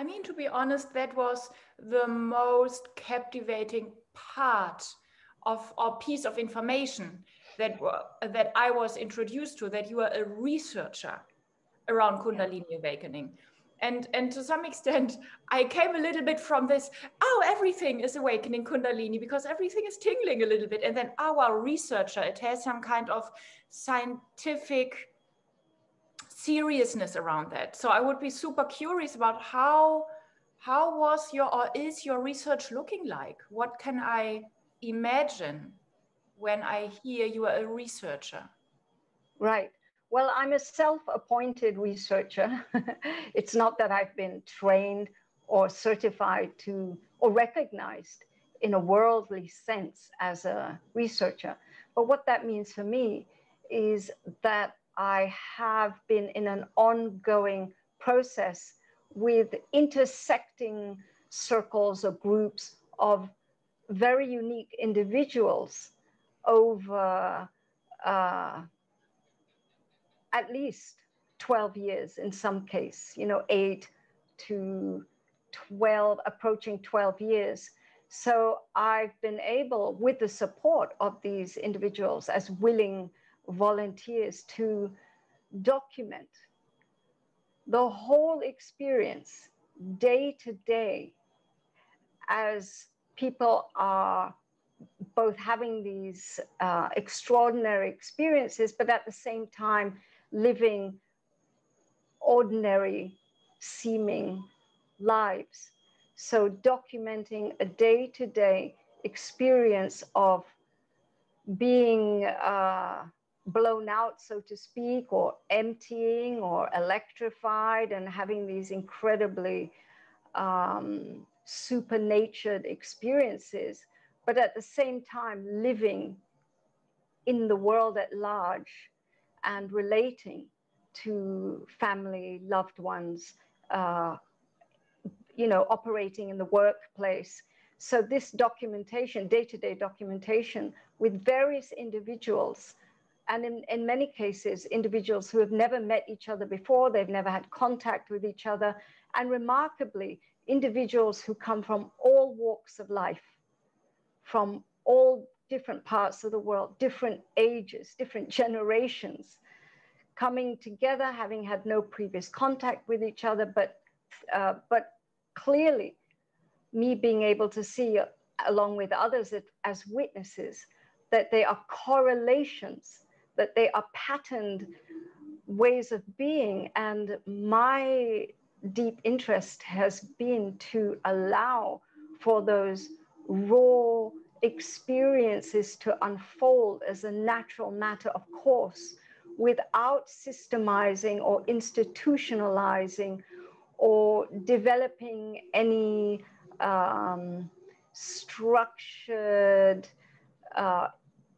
I mean, to be honest, that was the most captivating part of or piece of information that I was introduced to, that you are a researcher around Kundalini Awakening. And to some extent, I came a little bit from this, oh, everything is awakening Kundalini because everything is tingling a little bit. And then our researcher, it has some kind of scientific seriousness around that. So I would be super curious about how was your, or is your research looking like? What can I imagine when I hear you are a researcher? Right. Well, I'm a self-appointed researcher. It's not that I've been trained or certified to, or recognized in a worldly sense as a researcher. But what that means for me is that I have been in an ongoing process with intersecting circles or groups of very unique individuals over at least 12 years in some case, 8 to 12, approaching 12 years. So I've been able, with the support of these individuals as willing volunteers, to document the whole experience day to day as people are both having these extraordinary experiences, but at the same time living ordinary seeming lives. So documenting a day-to-day experience of being blown out, so to speak, or emptying or electrified, and having these incredibly supernatured experiences, but at the same time living in the world at large and relating to family, loved ones, operating in the workplace. So this documentation, day-to-day documentation with various individuals, and in many cases, individuals who have never met each other before, they've never had contact with each other, and remarkably, individuals who come from all walks of life, from all different parts of the world, different ages, different generations, coming together, having had no previous contact with each other, but clearly me being able to see, along with others as witnesses, that they are correlations, that they are patterned ways of being. And my deep interest has been to allow for those raw experiences to unfold as a natural matter of course, without systemizing or institutionalizing or developing any structured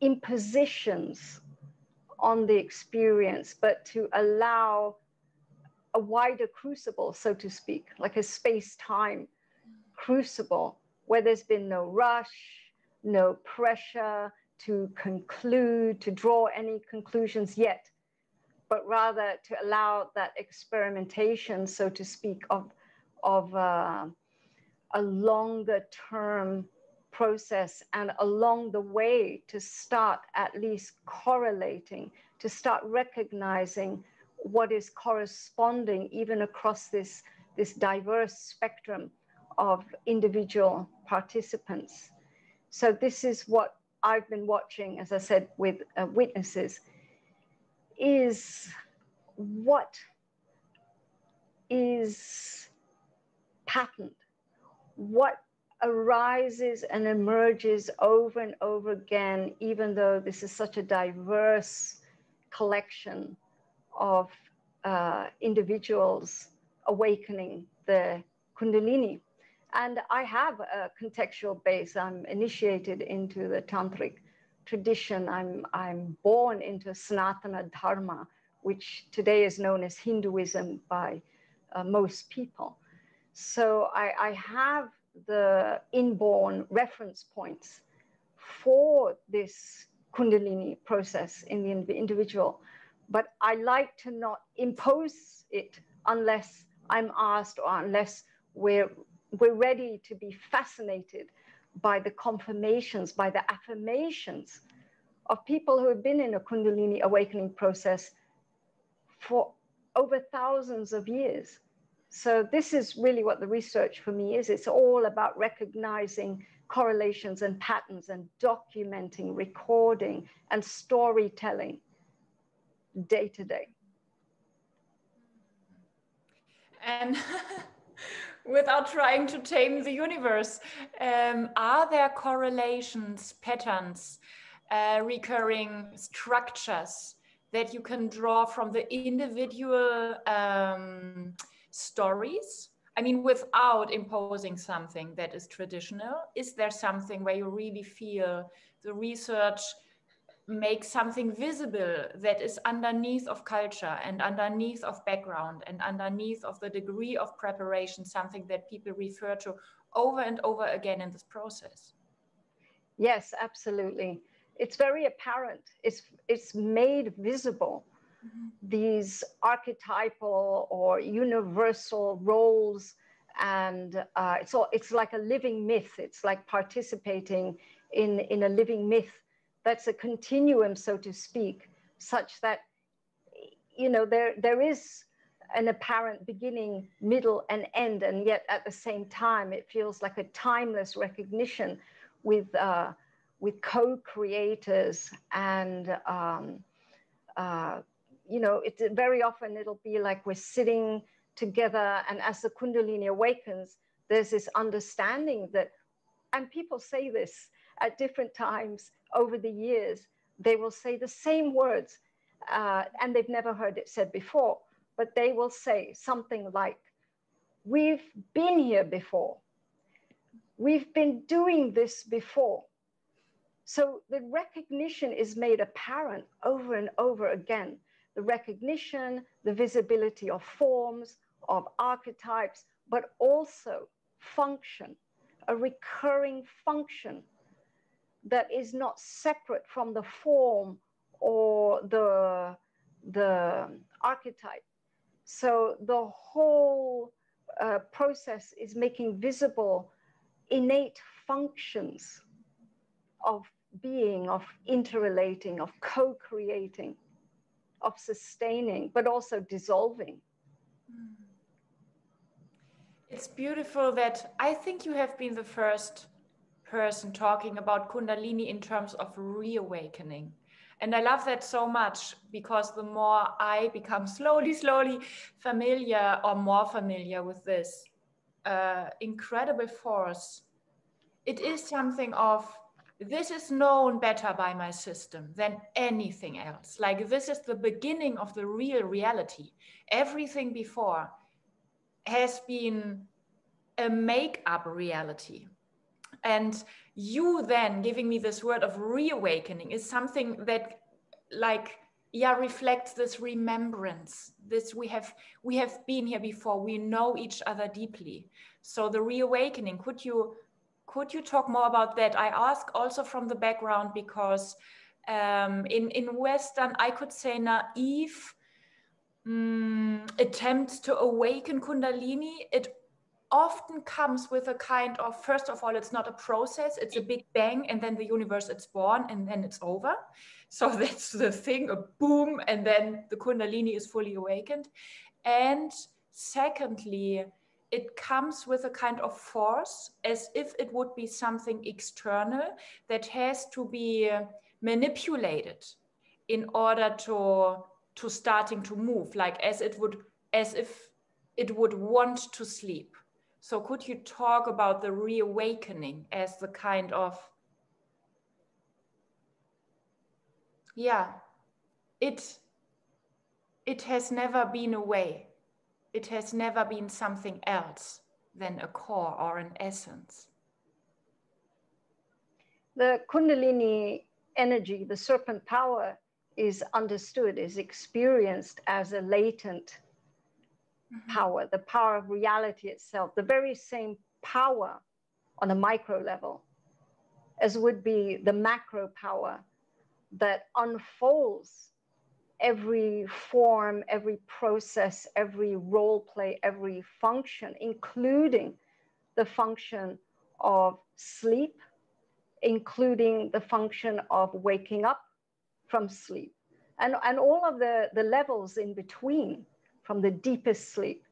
impositions on the experience, but to allow a wider crucible, so to speak, like a space-time crucible, where there's been no rush, no pressure to conclude, to draw any conclusions yet, but rather to allow that experimentation, so to speak, of a longer term process, and along the way to start at least correlating, to start recognizing what is corresponding even across this diverse spectrum of individual participants. So this is what I've been watching, as I said, with witnesses, is what is patterned, what arises and emerges over and over again, even though this is such a diverse collection of individuals awakening the Kundalini. And I have a contextual base. I'm initiated into the Tantric tradition. I'm born into Sanatana Dharma, which today is known as Hinduism by most people. So I have the inborn reference points for this Kundalini process in the individual, but I like to not impose it unless I'm asked or unless we're ready to be fascinated by the confirmations, by the affirmations of people who have been in a Kundalini awakening process for over thousands of years. So this is really what the research for me is. It's all about recognizing correlations and patterns and documenting, recording, and storytelling day to day. And without trying to tame the universe, are there correlations, patterns, recurring structures that you can draw from the individual stories? I mean, without imposing something that is traditional, is there something where you really feel the research makes something visible that is underneath of culture and underneath of background and underneath of the degree of preparation, something that people refer to over and over again in this process? Yes, absolutely. It's very apparent. It's made visible. These archetypal or universal roles, and it's like a living myth. It's like participating in a living myth that's a continuum, so to speak, such that, you know, there is an apparent beginning, middle, and end, and yet at the same time it feels like a timeless recognition with co-creators. And you know, it's very often it'll be like we're sitting together, and as the Kundalini awakens, there's this understanding that, and people say this at different times over the years, they will say the same words, and they've never heard it said before, but they will say something like, we've been here before. We've been doing this before. So the recognition is made apparent over and over again. The recognition, the visibility of forms, of archetypes, but also function, a recurring function that is not separate from the form or the archetype. So the whole process is making visible innate functions of being, of interrelating, of co-creating, of sustaining, but also dissolving. It's beautiful that I think you have been the first person talking about Kundalini in terms of reawakening. And I love that so much, because the more I become slowly familiar or more familiar with this incredible force, it is something of, this is known better by my system than anything else. Like, this is the beginning of the real reality. Everything before has been a make-up reality. And you then giving me this word of reawakening is something that, like, yeah, reflects this remembrance. This we have been here before. We know each other deeply. So the reawakening, could you talk more about that? I ask also from the background because in Western, I could say naive attempts to awaken Kundalini, it often comes with a kind of, first of all, it's not a process, it's a big bang, and then the universe, it's born, and then it's over. So that's the thing, a boom, and then the Kundalini is fully awakened. And secondly, it comes with a kind of force, as if it would be something external that has to be manipulated in order to starting to move, like as if it would want to sleep. So could you talk about the reawakening as the kind of, yeah, it has never been a way. It has never been something else than a core or an essence. The Kundalini energy, the serpent power, is understood, is experienced as a latent power, the power of reality itself, the very same power on a micro level as would be the macro power that unfolds every form, every process, every role play, every function, including the function of sleep, including the function of waking up from sleep, and all of the levels in between, from the deepest sleep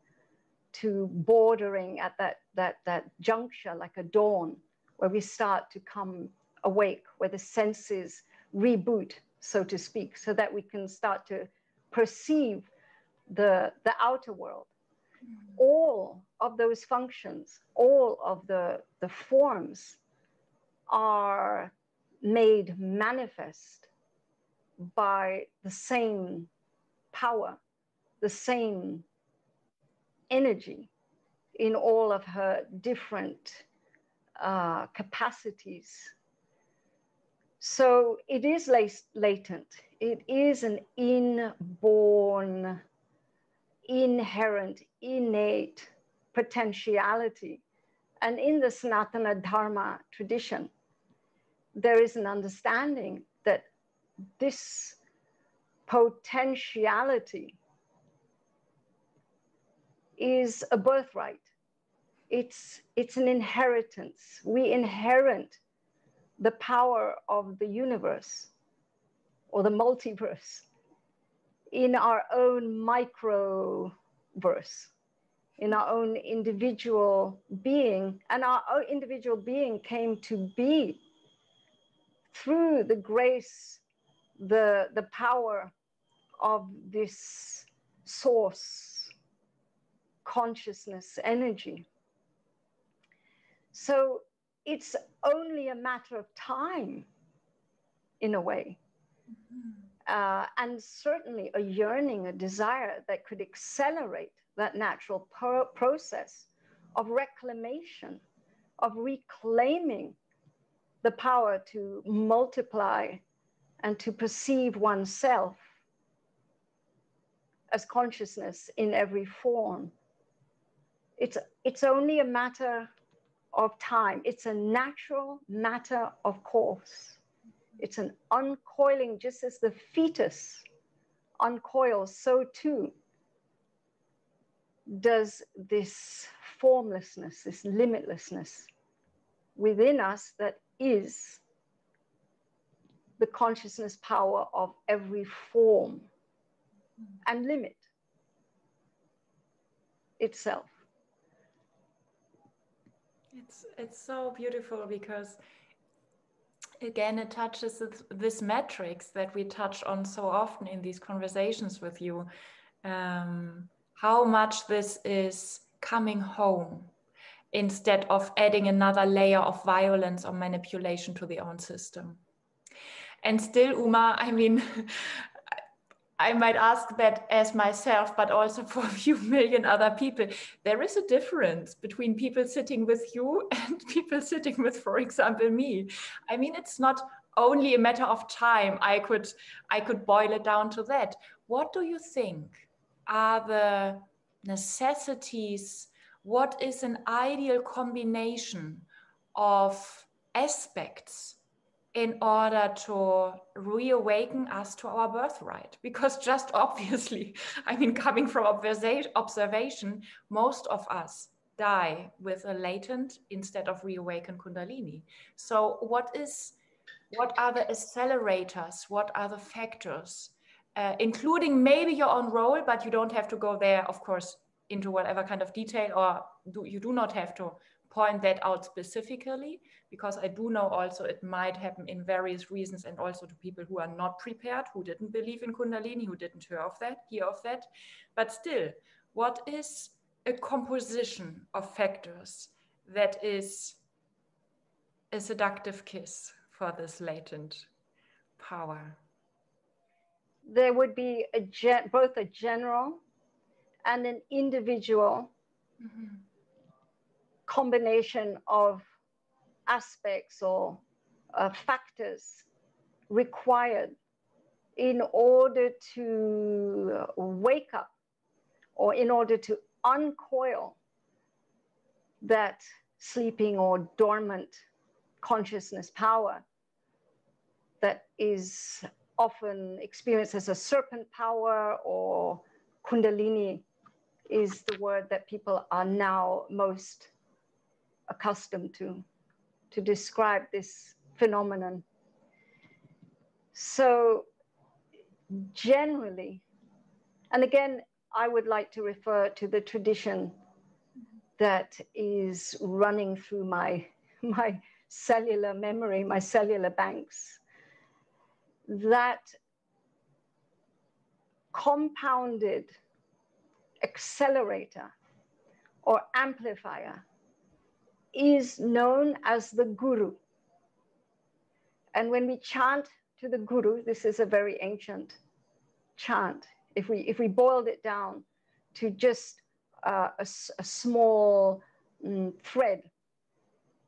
to bordering at that juncture, like a dawn, where we start to come awake, where the senses reboot, so to speak, so that we can start to perceive the outer world. All of those functions, all of the forms are made manifest by the same power, the same energy in all of her different capacities. So it is latent. It is an inborn, inherent, innate potentiality. And in the Sanatana Dharma tradition, there is an understanding that this potentiality is a birthright. It's an inheritance. We inherit the power of the universe or the multiverse in our own microverse, in our own individual being. And our own individual being came to be through the grace, the power of this source, consciousness, energy. So it's only a matter of time, in a way. And certainly a yearning, a desire that could accelerate that natural process of reclamation, of reclaiming the power to multiply and to perceive oneself as consciousness in every form. It's only a matter of time. It's a natural matter of course. It's an uncoiling, just as the fetus uncoils, so too does this formlessness, this limitlessness within us that is the consciousness power of every form and limit itself. It's so beautiful, because again it touches this matrix that we touch on so often in these conversations with you, how much this is coming home instead of adding another layer of violence or manipulation to the own system. And still, Uma, I mean, I might ask that as myself, but also for a few million other people. There is a difference between people sitting with you and people sitting with, for example, me. I mean, it's not only a matter of time. I could boil it down to that. What do you think are the necessities? What is an ideal combination of aspects in order to reawaken us to our birthright? Because just obviously, I mean, coming from observation, most of us die with a latent instead of reawakened Kundalini. So what are the accelerators? What are the factors, including maybe your own role, but you don't have to go there, of course, into whatever kind of detail, or you do not have to point that out specifically, because I do know also it might happen in various reasons, and also to people who are not prepared, who didn't believe in Kundalini, who didn't hear of that. But still, what is a composition of factors that is a seductive kiss for this latent power? There would be both a general and an individual combination of aspects or factors required in order to wake up, or in order to uncoil that sleeping or dormant consciousness power that is often experienced as a serpent power, or Kundalini is the word that people are now most accustomed to describe this phenomenon. So generally, and again, I would like to refer to the tradition that is running through my cellular memory, my cellular banks, that compounded accelerator or amplifier is known as the Guru. And when we chant to the Guru, this is a very ancient chant. If we boiled it down to just a small thread,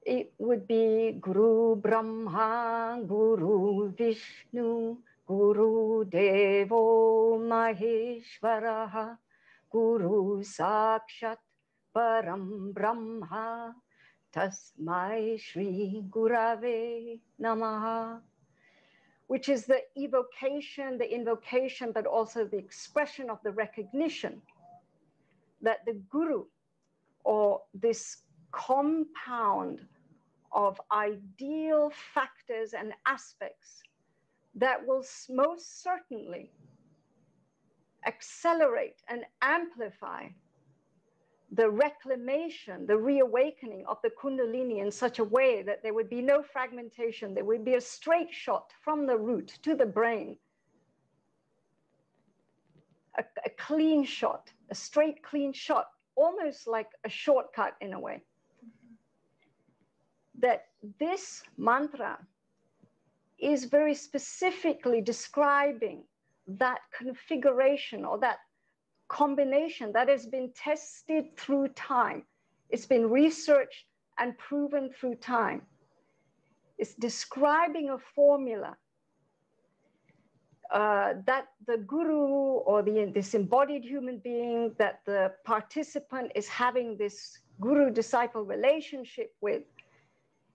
it would be Guru Brahma, Guru Vishnu, Guru Devo Maheshwaraha, Guru Sakshat Param Brahma, Tasmai Shri Gurave Namaha, which is the evocation, the invocation, but also the expression of the recognition that the Guru, or this compound of ideal factors and aspects that will most certainly accelerate and amplify the reclamation, the reawakening of the Kundalini in such a way that there would be no fragmentation, there would be a straight shot from the root to the brain, a clean shot, a straight, clean shot, almost like a shortcut in a way. That this mantra is very specifically describing that configuration or that combination that has been tested through time. It's been researched and proven through time. It's describing a formula that the Guru, or this embodied human being that the participant is having this Guru-disciple relationship with.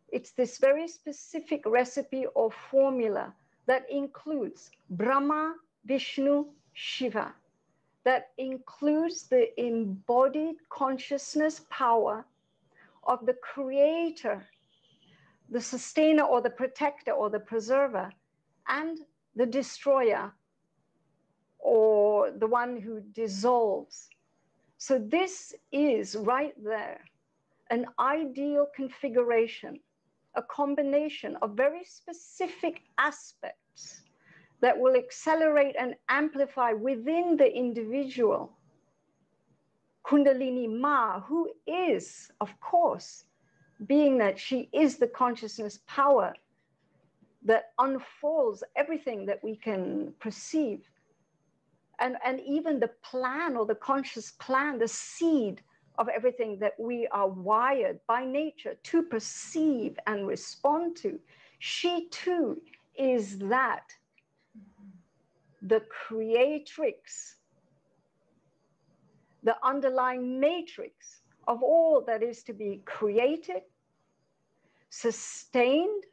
It's this very specific recipe or formula that includes Brahma, Vishnu, Shiva, that includes the embodied consciousness power of the creator, the sustainer or the protector or the preserver, and the destroyer, or the one who dissolves. So this is right there an ideal configuration, a combination of very specific aspects that will accelerate and amplify within the individual Kundalini Ma, who is, of course, being that she is the consciousness power that unfolds everything that we can perceive. And even the plan, or the conscious plan, the seed of everything that we are wired by nature to perceive and respond to. She too is that, the creatrix, the underlying matrix of all that is to be created, sustained,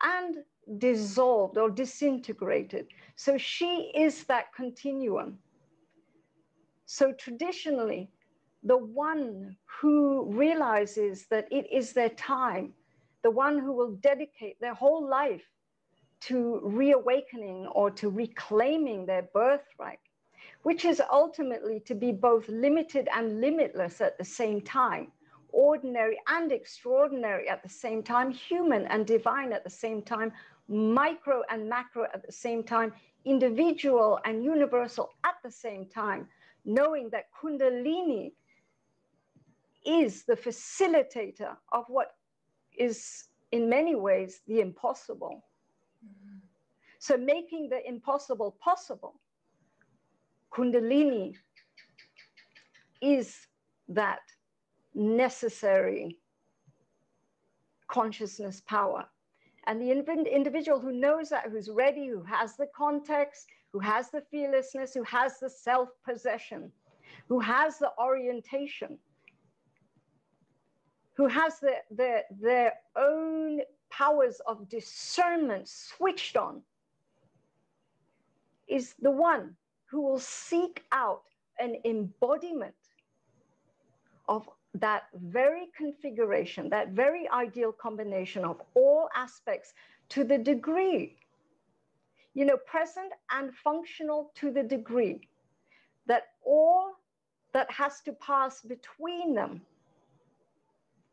and dissolved or disintegrated. So she is that continuum. So traditionally, the one who realizes that it is their time, the one who will dedicate their whole life to reawakening or to reclaiming their birthright, which is ultimately to be both limited and limitless at the same time, ordinary and extraordinary at the same time, human and divine at the same time, micro and macro at the same time, individual and universal at the same time, knowing that Kundalini is the facilitator of what is in many ways the impossible. Mm-hmm. So making the impossible possible, Kundalini is that necessary consciousness power. And the individual who knows that, who's ready, who has the context, who has the fearlessness, who has the self-possession, who has the orientation, who has their own powers of discernment switched on, is the one who will seek out an embodiment of that very configuration, that very ideal combination of all aspects to the degree, you know, present and functional to the degree that all that has to pass between them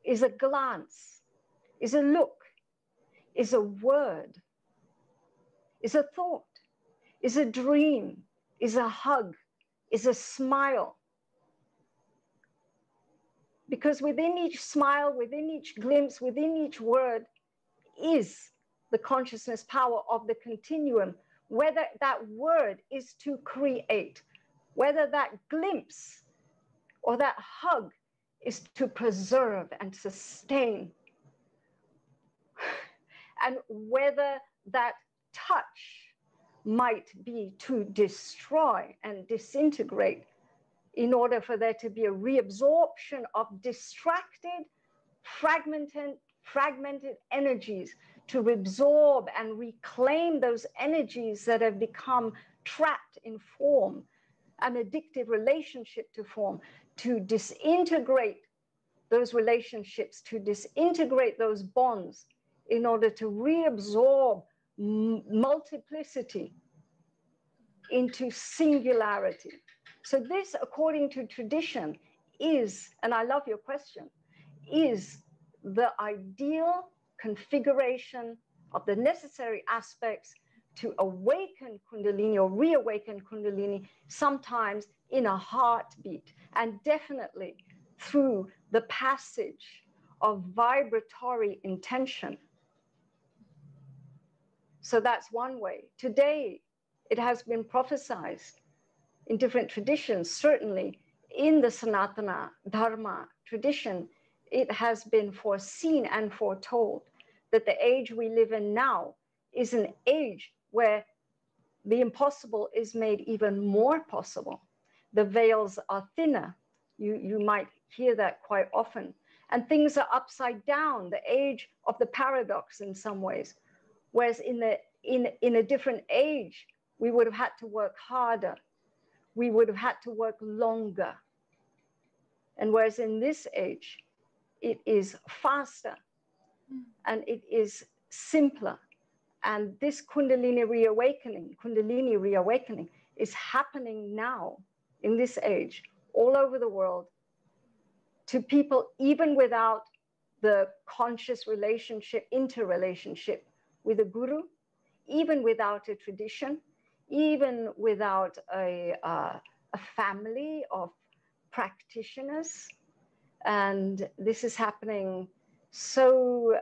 is a glance, is a look, is a word, is a thought, is a dream, is a hug, is a smile. Because within each smile, within each glimpse, within each word is the consciousness power of the continuum, whether that word is to create, whether that glimpse or that hug is to preserve and sustain, and whether that touch might be to destroy and disintegrate in order for there to be a reabsorption of distracted, fragmented energies, to reabsorb and reclaim those energies that have become trapped in form, an addictive relationship to form, to disintegrate those relationships, to disintegrate those bonds in order to reabsorb multiplicity into singularity. So this, according to tradition, is, and I love your question, is the ideal configuration of the necessary aspects to awaken Kundalini or reawaken Kundalini, sometimes in a heartbeat, and definitely through the passage of vibratory intention. So that's one way. Today, it has been prophesied in different traditions, certainly in the Sanatana Dharma tradition, it has been foreseen and foretold that the age we live in now is an age where the impossible is made even more possible. The veils are thinner. You might hear that quite often. And things are upside down, the age of the paradox in some ways. Whereas in a different age, we would have had to work harder. We would have had to work longer. And whereas in this age, it is faster and it is simpler. And this Kundalini reawakening is happening now in this age, all over the world, to people even without the conscious relationship, interrelationship with a guru, even without a tradition, even without a family of practitioners. And this is happening so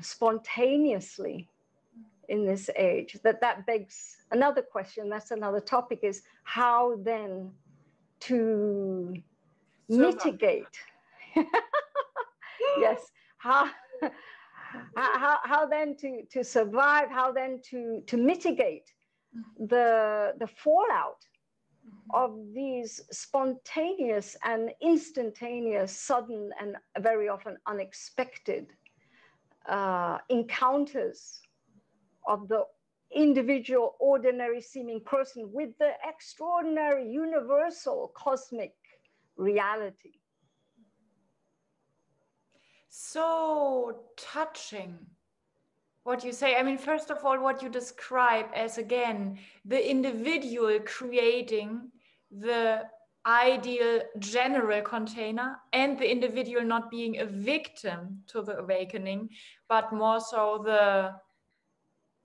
spontaneously in this age that begs another question. That's another topic, is how then to mitigate. Yes, how then to survive, how then to mitigate the fallout of these spontaneous and instantaneous, sudden and very often unexpected encounters of the individual, ordinary seeming person with the extraordinary, universal, cosmic reality. So touching what you say. I mean, first of all, what you describe as, again, the individual creating the ideal general container, and the individual not being a victim to the awakening, but more so the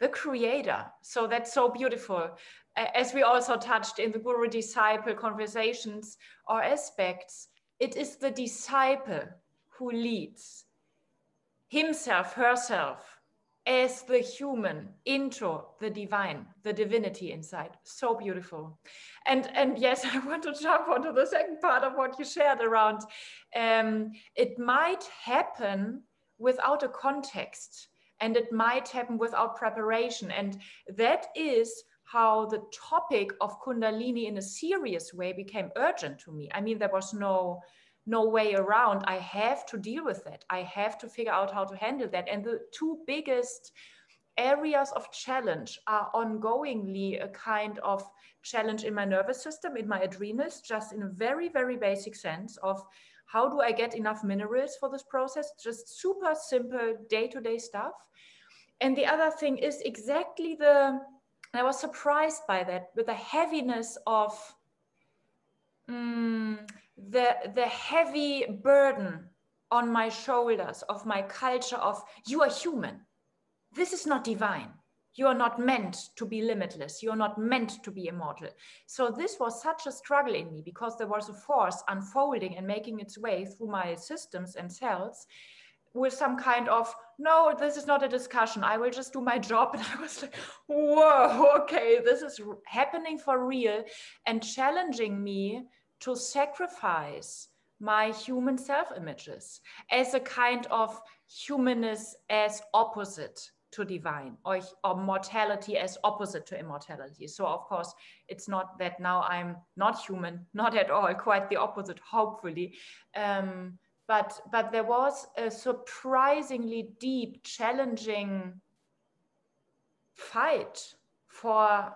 creator. So that's so beautiful. As we also touched in the guru-disciple conversations or aspects, it is the disciple who leads himself, herself, as the human into the divine, the divinity inside. So beautiful. And yes, I want to jump onto the second part of what you shared around, it might happen without a context, and it might happen without preparation. And that is how the topic of Kundalini in a serious way became urgent to me. I mean, there was no way around. I have to deal with that. I have to figure out how to handle that. And the two biggest areas of challenge are ongoingly a kind of challenge in my nervous system, in my adrenals, just in a very, very basic sense of how do I get enough minerals for this process? Just super simple day-to-day stuff. And the other thing is exactly I was surprised by that, with the heaviness of the heavy burden on my shoulders of my culture of you are human. This is not divine. You are not meant to be limitless. You are not meant to be immortal. So this was such a struggle in me because there was a force unfolding and making its way through my systems and cells with some kind of, no, this is not a discussion. I will just do my job. And I was like, whoa, okay, this is happening for real and challenging me to sacrifice my human self-images as a kind of humanness as opposite to divine, or mortality as opposite to immortality. So of course, it's not that now I'm not human, not at all, quite the opposite, hopefully. But there was a surprisingly deep, challenging fight for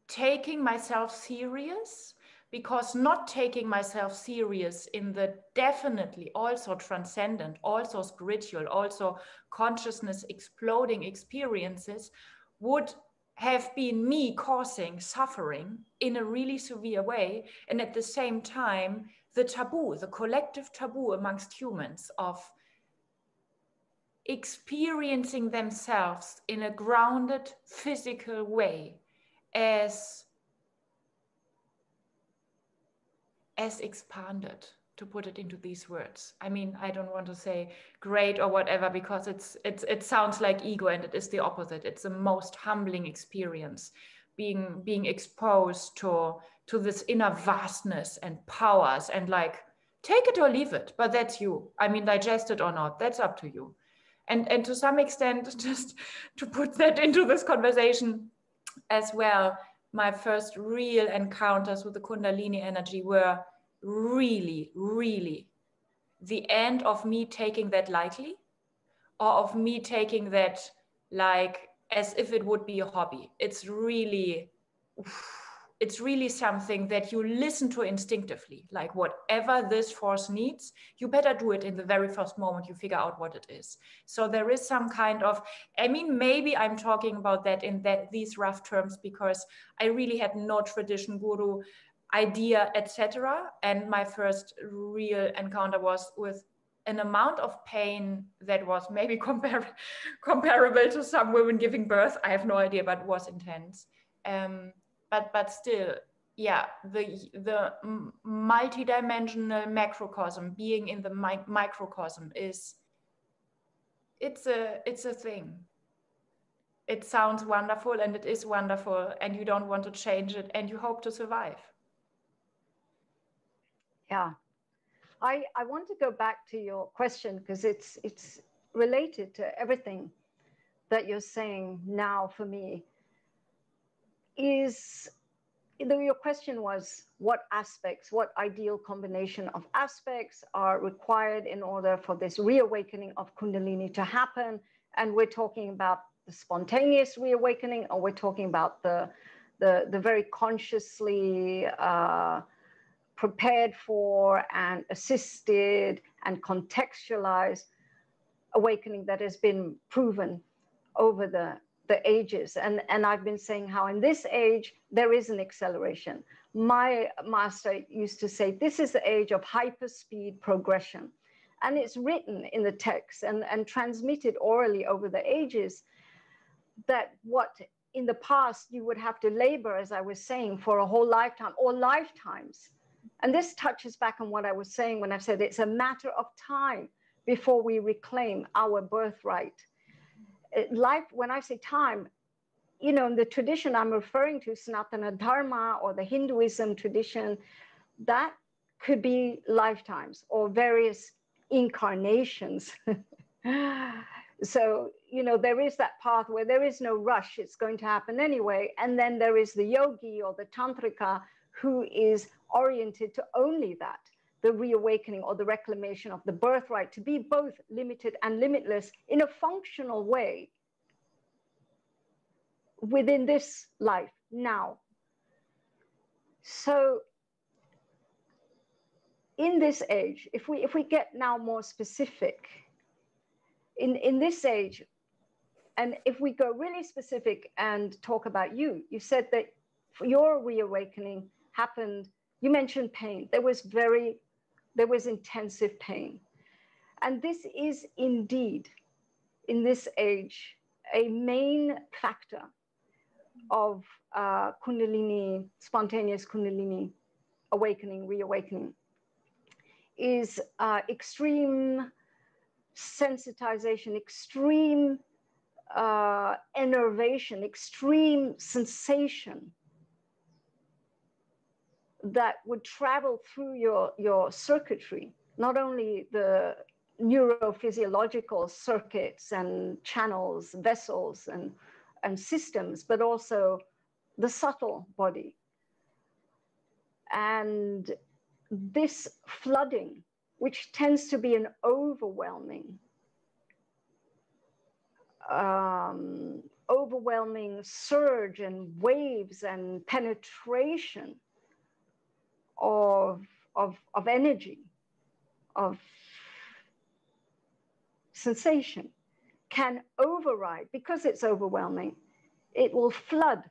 taking myself serious, because not taking myself serious in the definitely also transcendent, also spiritual, also consciousness exploding experiences would have been me causing suffering in a really severe way. And at the same time, the taboo, the collective taboo amongst humans of experiencing themselves in a grounded physical way as expanded, to put it into these words. I mean, I don't want to say great or whatever, because it sounds like ego, and it is the opposite. It's the most humbling experience, being exposed to this inner vastness and powers, and like, take it or leave it, but that's you. I mean, digest it or not, that's up to you. And to some extent, just to put that into this conversation as well, my first real encounters with the Kundalini energy were really, really the end of me taking that lightly, or of me taking that like as if it would be a hobby. It's really something that you listen to instinctively, like whatever this force needs, you better do it in the very first moment you figure out what it is. So there is some kind of, I mean, maybe I'm talking about that in these rough terms because I really had no tradition, guru, idea, etc. And my first real encounter was with an amount of pain that was maybe comparable to some women giving birth. I have no idea, but it was intense. But still, yeah, the multidimensional macrocosm, being in the microcosm, it's a thing. It sounds wonderful, and it is wonderful, and you don't want to change it, and you hope to survive. Yeah, I want to go back to your question, because it's related to everything that you're saying now. For me, is your question was what aspects, what ideal combination of aspects are required in order for this reawakening of Kundalini to happen. And we're talking about the spontaneous reawakening, or we're talking about the very consciously prepared for and assisted and contextualized awakening that has been proven over the ages. And I've been saying how in this age there is an acceleration. My master used to say this is the age of hyperspeed progression, and it's written in the text and transmitted orally over the ages, that what in the past you would have to labor, as I was saying, for a whole lifetime or lifetimes. And this touches back on what I was saying when I said it's a matter of time before we reclaim our birthright. Life, when I say time, you know, in the tradition I'm referring to, Sanatana Dharma or the Hinduism tradition, that could be lifetimes or various incarnations. So, you know, there is that path where there is no rush, it's going to happen anyway. And then there is the yogi or the tantrika who is oriented to only that, the reawakening or the reclamation of the birthright, to be both limited and limitless in a functional way, within this life now. So in this age, if we get now more specific, in this age, and if we go really specific and talk about you said that your reawakening happened, you mentioned pain. There was intensive pain. And this is indeed, in this age, a main factor of Kundalini, spontaneous Kundalini awakening, reawakening, is extreme sensitization, extreme enervation, extreme sensation that would travel through your circuitry, not only the neurophysiological circuits and channels, vessels and systems, but also the subtle body. And this flooding, which tends to be an overwhelming surge and waves and penetration of energy, of sensation, can override, because it's overwhelming, it will flood,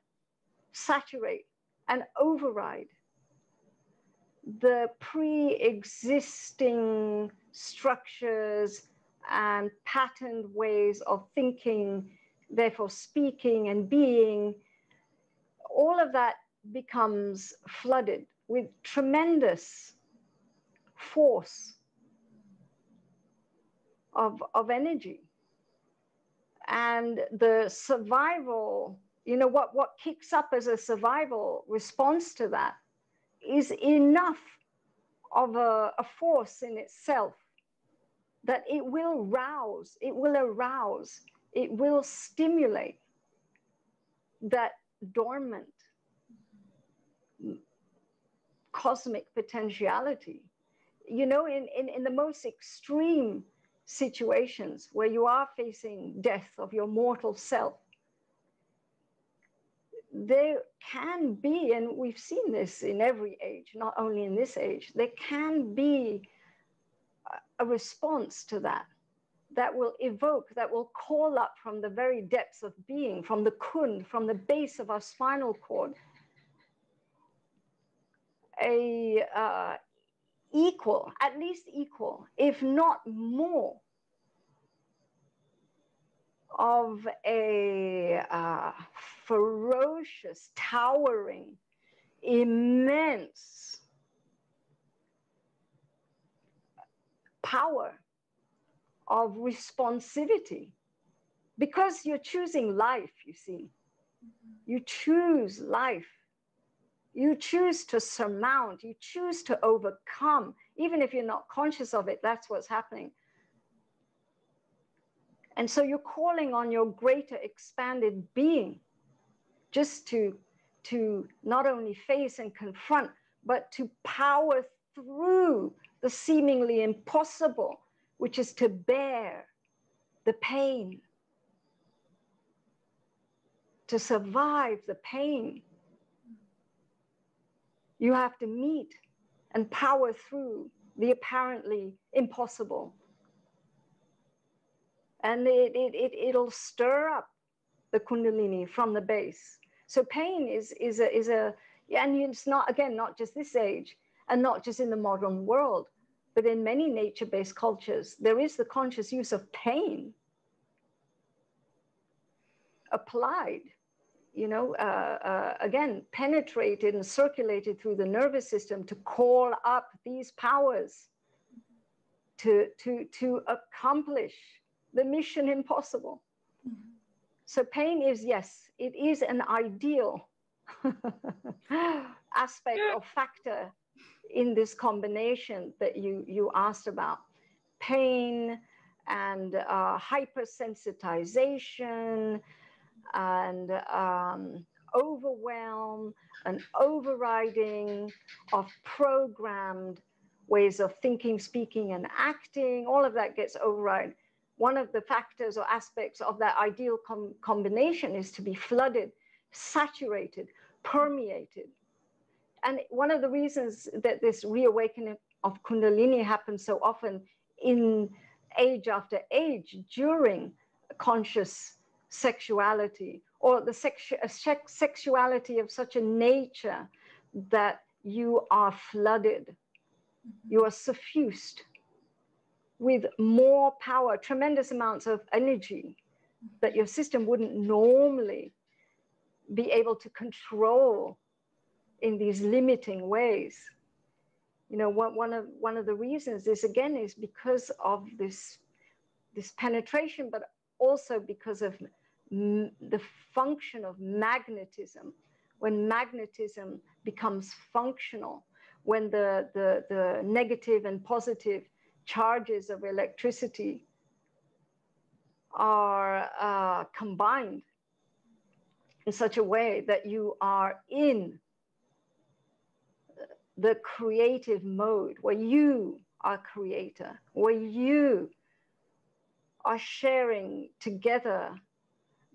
saturate, and override the pre-existing structures and patterned ways of thinking, therefore speaking and being. All of that becomes flooded with tremendous force of energy. And the survival, what kicks up as a survival response to that is enough of a force in itself that it will rouse, it will arouse, it will stimulate that dormant cosmic potentiality. In the most extreme situations where you are facing death of your mortal self, there can be, and we've seen this in every age, not only in this age, there can be a response to that will evoke, that will call up from the very depths of being, from the kund, from the base of our spinal cord, at least equal, if not more, of a ferocious, towering, immense power of responsivity, because you're choosing life, you see. You choose life. You choose to surmount, you choose to overcome, even if you're not conscious of it, that's what's happening. And so you're calling on your greater expanded being just to not only face and confront, but to power through the seemingly impossible, which is to bear the pain, to survive the pain. You have to meet and power through the apparently impossible. And it'll stir up the Kundalini from the base. So pain is a, and it's not, again, not just this age and not just in the modern world, but in many nature-based cultures, there is the conscious use of pain applied, again, penetrated and circulated through the nervous system to call up these powers to accomplish the mission impossible. Mm-hmm. So pain is, yes, it is an ideal aspect or factor in this combination that you asked about. Pain and hypersensitization and overwhelm and overriding of programmed ways of thinking, speaking, and acting. All of that gets override. One of the factors or aspects of that ideal combination is to be flooded saturated, permeated. And one of the reasons that this reawakening of Kundalini happens so often in age after age during conscious sexuality, or the sexuality of such a nature that you are flooded, you are suffused with more power, tremendous amounts of energy that your system wouldn't normally be able to control in these limiting ways. You know, one of the reasons this again is because of this penetration, but also because of the function of magnetism. When magnetism becomes functional, when the negative and positive charges of electricity are combined in such a way that you are in the creative mode, where you are creator, where you are sharing together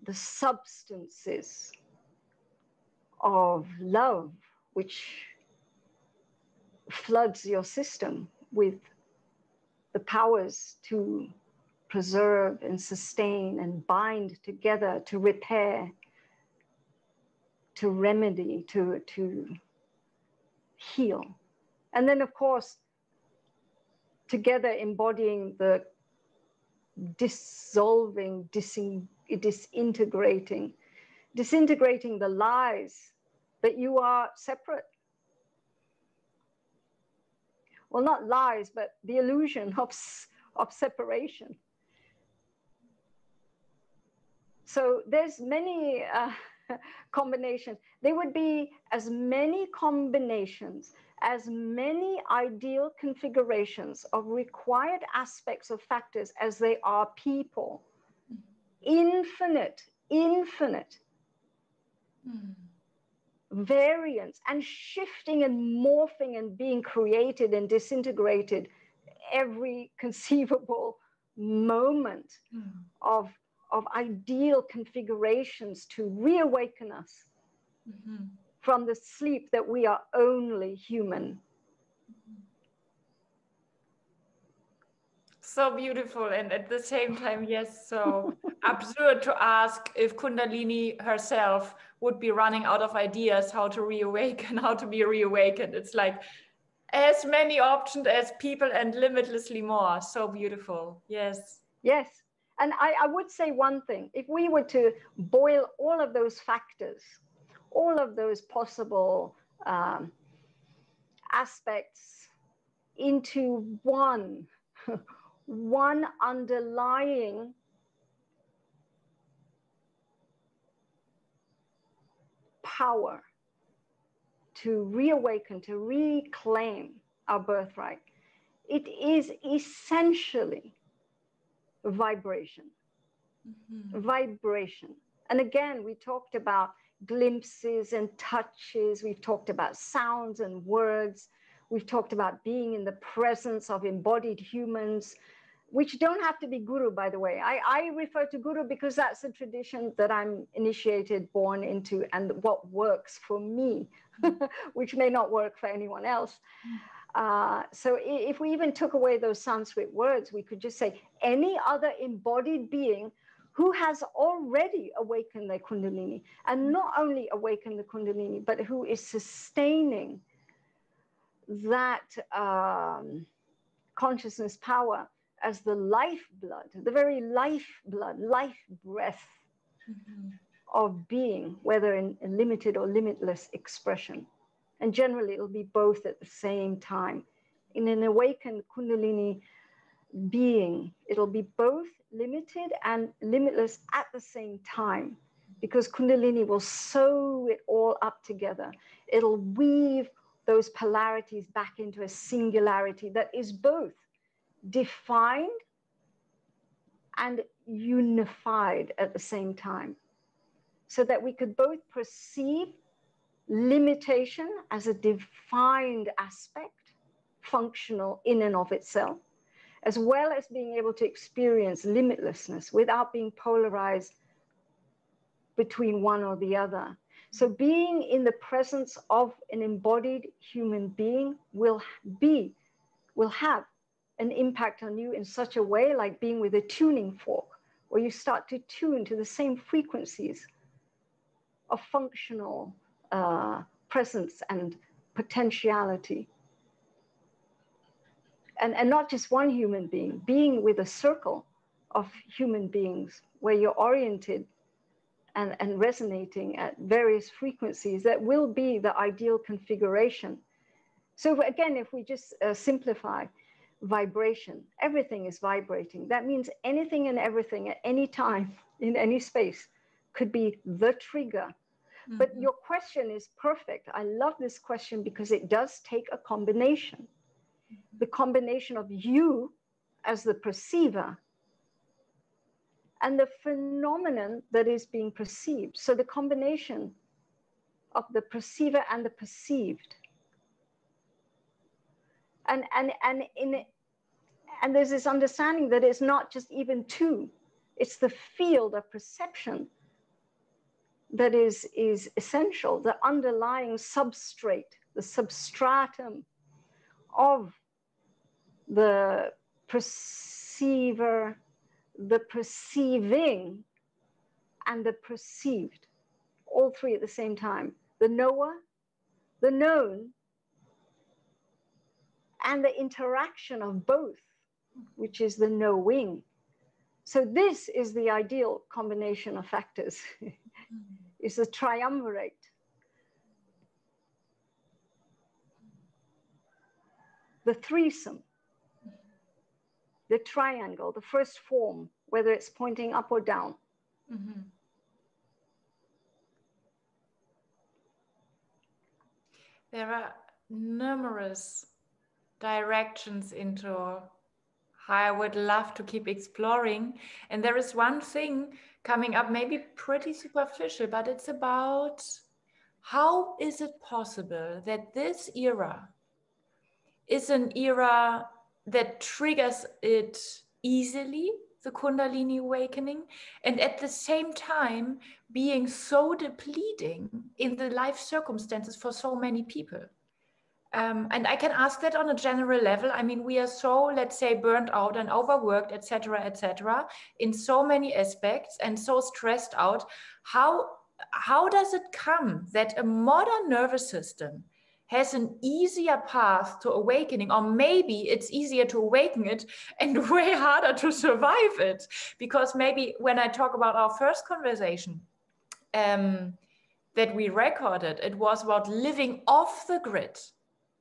the substances of love, which floods your system with the powers to preserve and sustain and bind together, to repair, to remedy, to heal. And then, of course, together embodying the dissolving, disintegrating the lies that you are separate. Well, not lies, but the illusion of separation. So there's many combinations. There would be as many combinations, as many ideal configurations of required aspects of factors as they are people. Infinite variance, and shifting and morphing and being created and disintegrated every conceivable moment of ideal configurations to reawaken us from the sleep that we are only human. So beautiful, and at the same time, yes, so absurd to ask if Kundalini herself would be running out of ideas how to reawaken, how to be reawakened. It's like as many options as people and limitlessly more. So beautiful. Yes. Yes. And I would say one thing: if we were to boil all of those factors, all of those possible aspects into one underlying power to reawaken, to reclaim our birthright, it is essentially vibration. Vibration. And again, we talked about glimpses and touches. We've talked about sounds and words. We've talked about being in the presence of embodied humans, which don't have to be guru, by the way. I refer to guru because that's a tradition that I'm initiated, born into, and what works for me, which may not work for anyone else. So if we even took away those Sanskrit words, we could just say any other embodied being who has already awakened their Kundalini, and not only awakened the Kundalini, but who is sustaining that consciousness power as the lifeblood, the very lifeblood, life breath of being, whether in limited or limitless expression. And generally, it'll be both at the same time. In an awakened Kundalini being, it'll be both limited and limitless at the same time, because Kundalini will sew it all up together. It'll weave those polarities back into a singularity that is both defined and unified at the same time, so that we could both perceive limitation as a defined aspect, functional in and of itself, as well as being able to experience limitlessness without being polarized between one or the other. So being in the presence of an embodied human being will have an impact on you in such a way, like being with a tuning fork, where you start to tune to the same frequencies of functional presence and potentiality. And not just one human being with a circle of human beings where you're oriented and resonating at various frequencies, that will be the ideal configuration. So again, if we just simplify vibration, everything is vibrating. That means anything and everything at any time, in any space, could be the trigger. Mm-hmm. But your question is perfect. I love this question because it does take a combination. The combination of you as the perceiver and the phenomenon that is being perceived. So the combination of the perceiver and the perceived. And there's this understanding that it's not just even two, it's the field of perception that is essential, the underlying substrate, the substratum of the perceiver, the perceiving, and the perceived, all three at the same time. The knower, the known, and the interaction of both, which is the knowing. So this is the ideal combination of factors. It's a triumvirate. The threesome, the triangle, the first form, whether it's pointing up or down. Mm-hmm. There are numerous directions into how I would love to keep exploring. And there is one thing coming up, maybe pretty superficial, but it's about how is it possible that this era is an era that triggers it easily, the Kundalini Awakening, and at the same time being so depleting in the life circumstances for so many people. And I can ask that on a general level. I mean, we are so, let's say, burnt out and overworked, etc., in so many aspects and so stressed out. How does it come that a modern nervous system has an easier path to awakening, or maybe it's easier to awaken it and way harder to survive it? Because maybe when I talk about our first conversation that we recorded, it was about living off the grid.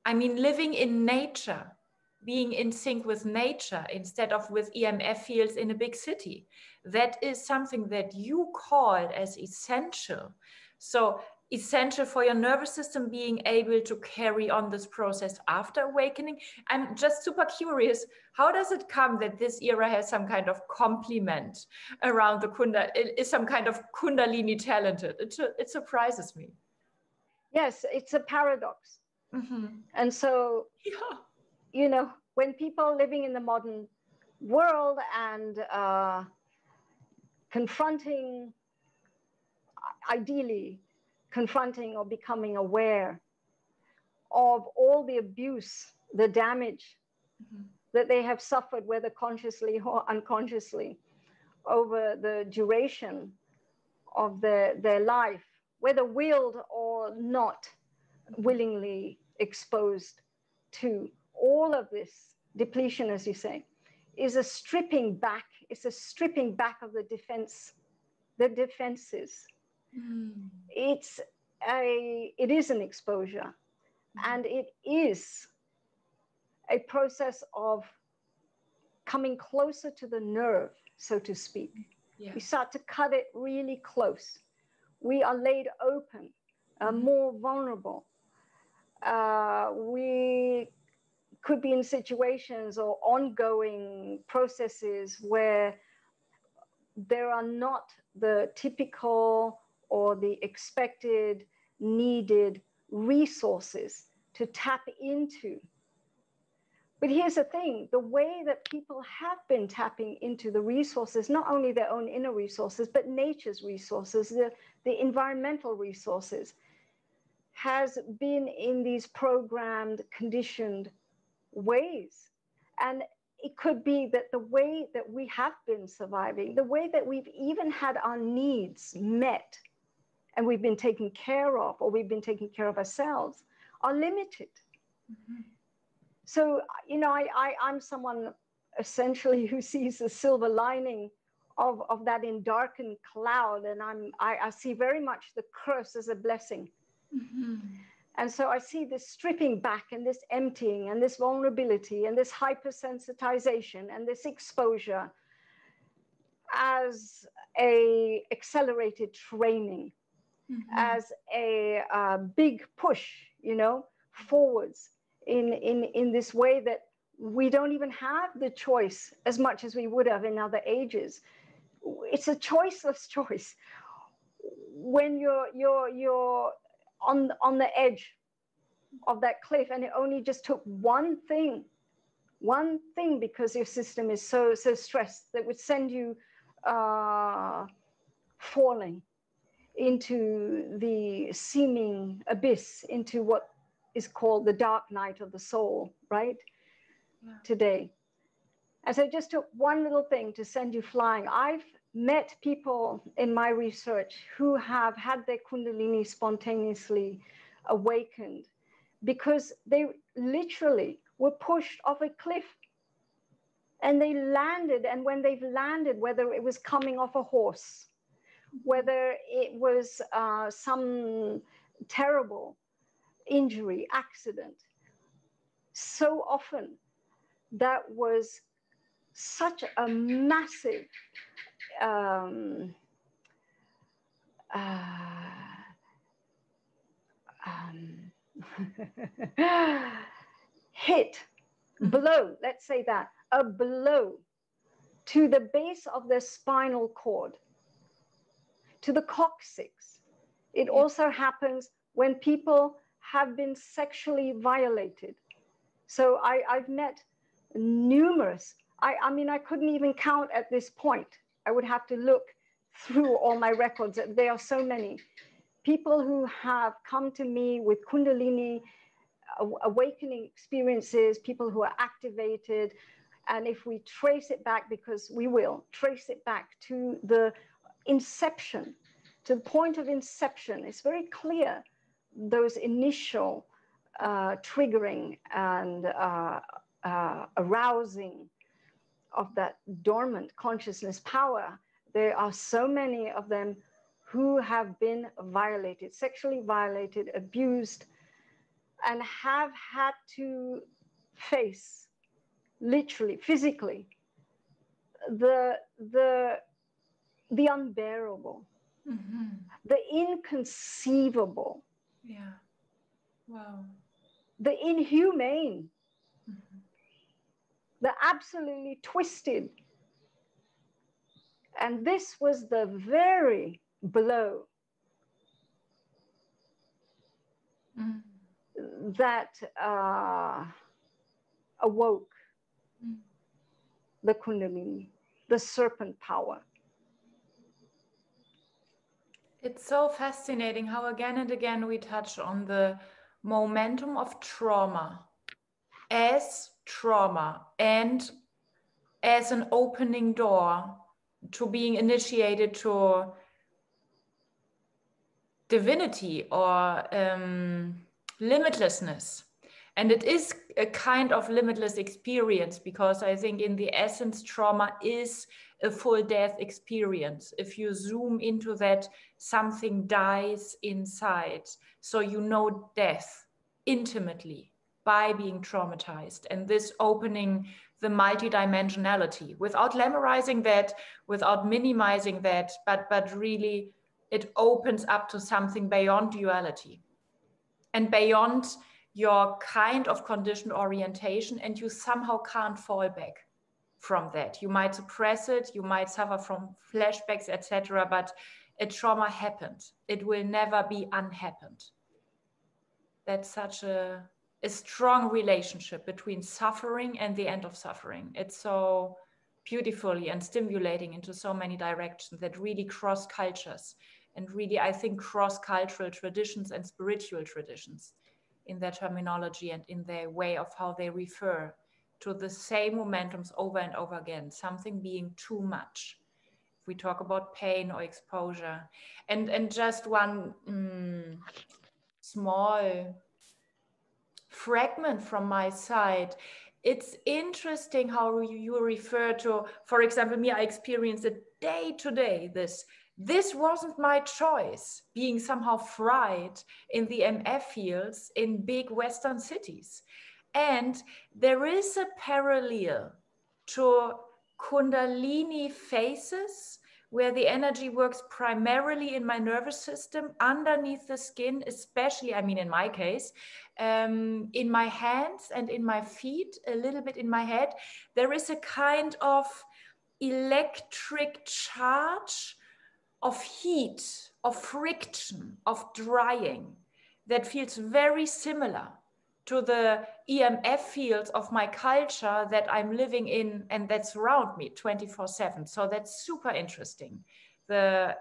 I mean, living in nature, being in sync with nature instead of with EMF fields in a big city. That is something that you called as essential. So essential for your nervous system being able to carry on this process after awakening. I'm just super curious, how does it come that this era has some kind of complement around the Kundalini, is some kind of Kundalini talented? It surprises me. Yes, it's a paradox. Mm-hmm. And so, you know, when people living in the modern world and ideally confronting or becoming aware of all the abuse, the damage that they have suffered, whether consciously or unconsciously, over the duration of their life, whether willed or not willingly exposed to, all of this depletion, as you say, is a stripping back. It's a stripping back of the defenses. It is an exposure, and it is a process of coming closer to the nerve, so to speak. Yeah. We start to cut it really close. We are laid open, more vulnerable. We could be in situations or ongoing processes where there are not the typical or the expected, needed resources to tap into But here's the thing, the way that people have been tapping into the resources, not only their own inner resources, but nature's resources, the environmental resources, has been in these programmed, conditioned ways. And it could be that the way that we have been surviving, the way that we've even had our needs met, and we've been taken care of, or we've been taking care of ourselves, are limited. Mm-hmm. So, you know, I'm someone essentially who sees the silver lining of that in darkened cloud, and I see very much the curse as a blessing. Mm-hmm. And so I see this stripping back and this emptying and this vulnerability and this hypersensitization and this exposure as a accelerated training, mm-hmm. as a big push, you know, forwards in this way that we don't even have the choice as much as we would have in other ages. It's a choiceless choice. When you're on the edge of that cliff, and it only just took one thing because your system is so stressed that would send you falling into the seeming abyss, into what is called the dark night of the soul, right? Yeah. Today. And so it just took one little thing to send you flying. I've met people in my research who have had their Kundalini spontaneously awakened because they literally were pushed off a cliff and they landed. And when they've landed, whether it was coming off a horse, whether it was some terrible injury, accident, so often that was such a massive hit, blow, let's say that, a blow to the base of the spinal cord, to the coccyx. It also happens when people have been sexually violated. So I've met numerous, I mean, I couldn't even count at this point. I would have to look through all my records. There are so many people who have come to me with Kundalini awakening experiences, people who are activated. And if we trace it back, because we will trace it back to the inception, to the point of inception, it's very clear those initial triggering and arousing of that dormant consciousness power. There are so many of them who have been violated, sexually violated, abused, and have had to face, literally, physically, the unbearable, mm-hmm. the inconceivable, yeah, wow, the inhumane, mm-hmm. the absolutely twisted. And this was the very blow that awoke the Kundalini, the serpent power. It's so fascinating how again and again we touch on the momentum of trauma and as an opening door to being initiated to divinity or limitlessness. And it is a kind of limitless experience, because I think in the essence, trauma is a full death experience. If you zoom into that, something dies inside. So you know death intimately by being traumatized. And this opening the multidimensionality, without glamorizing that, without minimizing that, but really it opens up to something beyond duality and beyond your kind of conditioned orientation, and you somehow can't fall back from that. You might suppress it, you might suffer from flashbacks, etc., but a trauma happened. It will never be unhappened. That's such a a strong relationship between suffering and the end of suffering. It's so beautifully and stimulating into so many directions that really cross cultures and really, I think, cross cultural traditions and spiritual traditions in their terminology and in their way of how they refer to the same momentums over and over again, something being too much. If we talk about pain or exposure. And just one small fragment from my side. It's interesting how you refer to, for example, me, I experienced it day to day, this wasn't my choice, being somehow fried in the MF fields in big Western cities. And there is a parallel to Kundalini phases where the energy works primarily in my nervous system, underneath the skin, especially, I mean, in my case, in my hands and in my feet, a little bit in my head. There is a kind of electric charge of heat, of friction, of drying that feels very similar to the EMF fields of my culture that I'm living in and that surround me 24/7. So that's super interesting. The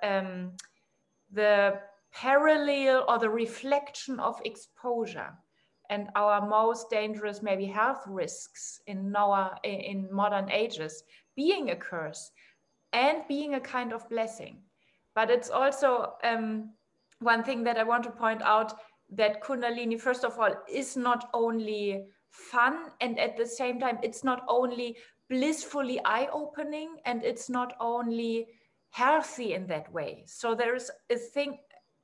parallel or the reflection of exposure and our most dangerous maybe health risks in modern ages being a curse and being a kind of blessing. But it's also one thing that I want to point out, that Kundalini, first of all, is not only fun, and at the same time, it's not only blissfully eye-opening, and it's not only healthy in that way. So there is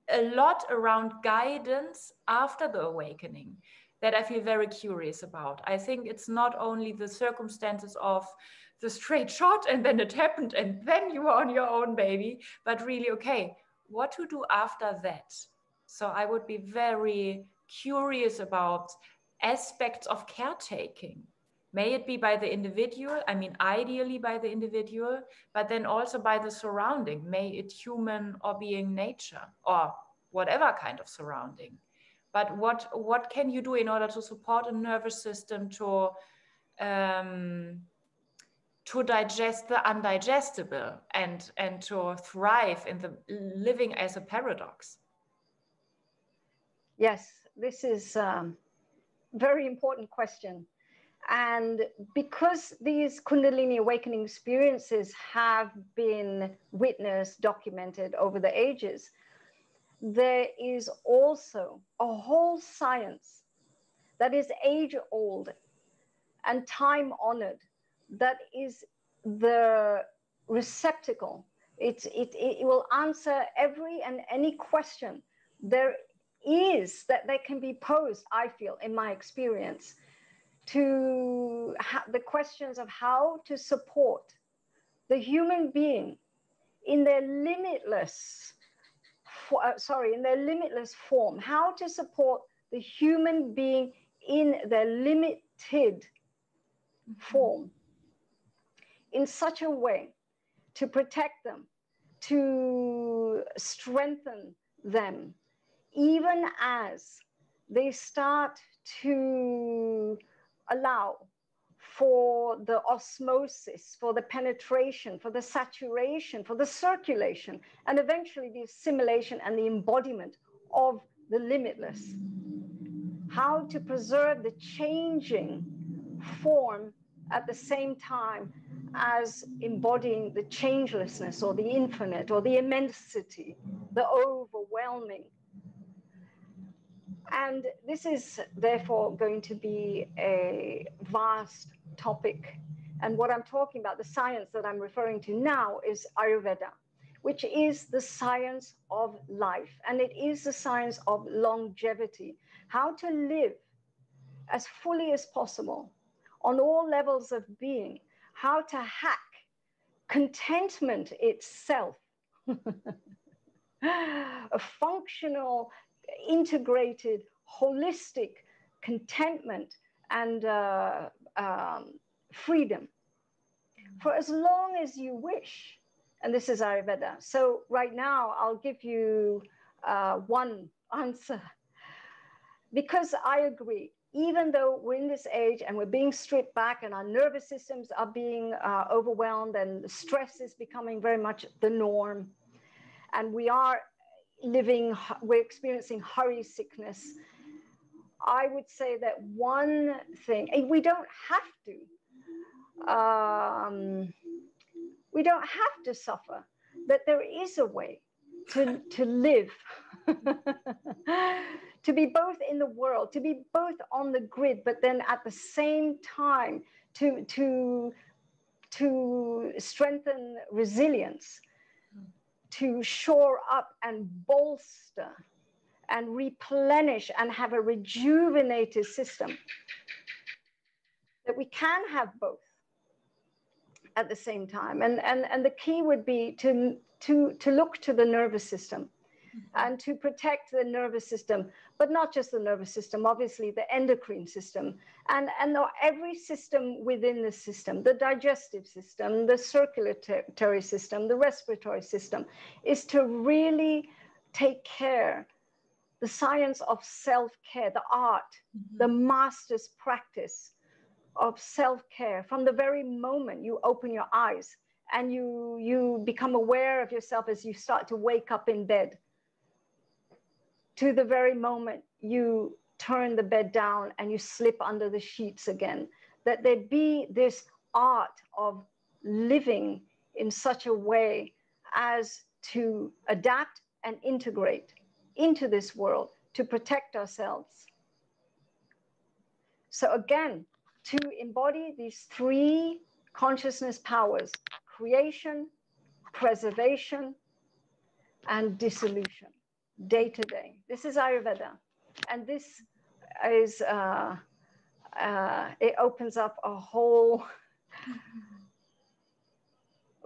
a lot around guidance after the awakening that I feel very curious about. I think it's not only the circumstances of the straight shot and then it happened and then you were on your own, baby, but really, okay, what to do after that? So I would be very curious about aspects of caretaking. May it be by the individual, I mean, ideally by the individual, but then also by the surrounding, may it human or being nature or whatever kind of surrounding. But what can you do in order to support a nervous system to digest the undigestible and to thrive in the living as a paradox? Yes, this is a very important question. And because these Kundalini awakening experiences have been witnessed, documented over the ages, there is also a whole science that is age-old and time-honored, that is the receptacle. It will answer every and any question there is that they can be posed, I feel, in my experience, to the questions of how to support the human being in their limitless form, how to support the human being in their limited form in such a way to protect them, to strengthen them, even as they start to allow for the osmosis, for the penetration, for the saturation, for the circulation, and eventually the assimilation and the embodiment of the limitless. How to preserve the changing form at the same time as embodying the changelessness or the infinite or the immensity, the overwhelming. And this is therefore going to be a vast topic. And what I'm talking about, the science that I'm referring to now, is Ayurveda, which is the science of life. And it is the science of longevity, how to live as fully as possible on all levels of being, how to hack contentment itself, a functional, integrated, holistic contentment and freedom for as long as you wish. And this is Ayurveda. So right now, I'll give you one answer, because I agree even though we're in this age and we're being stripped back and our nervous systems are being overwhelmed and stress is becoming very much the norm, and we're experiencing hurry sickness, I would say that one thing, we don't have to suffer, that there is a way to live, to be both in the world, to be both on the grid, but then at the same time to strengthen resilience, to shore up and bolster and replenish and have a rejuvenated system, that we can have both at the same time. And the key would be to look to the nervous system and to protect the nervous system, but not just the nervous system, obviously the endocrine system, and every system within the system, the digestive system, the circulatory system, the respiratory system, is to really take care. The science of self-care, the art, the master's practice of self-care, from the very moment you open your eyes and you become aware of yourself as you start to wake up in bed, to the very moment you turn the bed down and you slip under the sheets again, that there be this art of living in such a way as to adapt and integrate into this world to protect ourselves. So again, to embody these three consciousness powers: creation, preservation, and dissolution, day to day. This is Ayurveda. And this is, it opens up a whole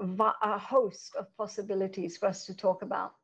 a host of possibilities for us to talk about.